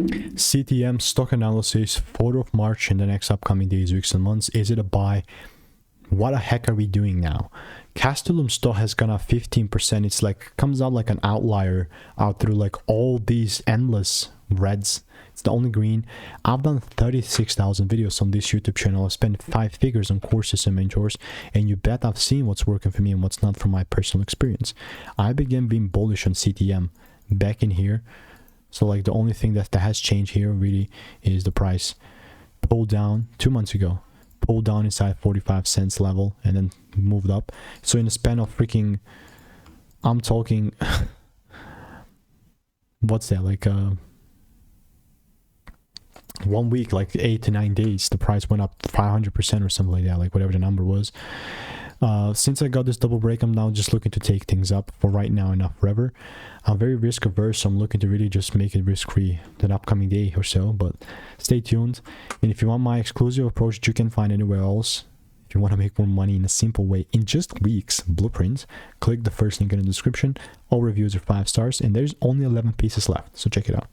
CTM stock analysis, 4th of March in the next upcoming days, weeks and months. Is it a buy? What the heck are we doing now? Castellum stock has gone up 15%. It's like comes out like an outlier out through like all these endless reds. It's the only green. I've done 36,000 videos on this YouTube channel. I've spent 5 figures on courses and mentors, and you bet I've seen what's working for me and what's not from my personal experience. I began being bullish on CTM back in here. So like the only thing that has changed here really is the price pulled down 2 months ago, pulled down inside 45 cents level and then moved up. So in the span of freaking, I'm talking what's that, like 1 week, like 8 to 9 days, the price went up 500% or something like that, like whatever the number was. Since I got this double break, I'm now just looking to take things up for right now and not forever. I'm very risk averse, so I'm looking to really just make it risk free the upcoming day or so, but stay tuned. And if you want my exclusive approach that you can find anywhere else, if you want to make more money in a simple way in just weeks, blueprints, click the first link in the description. All reviews are 5 stars and there's only 11 pieces left, so check it out.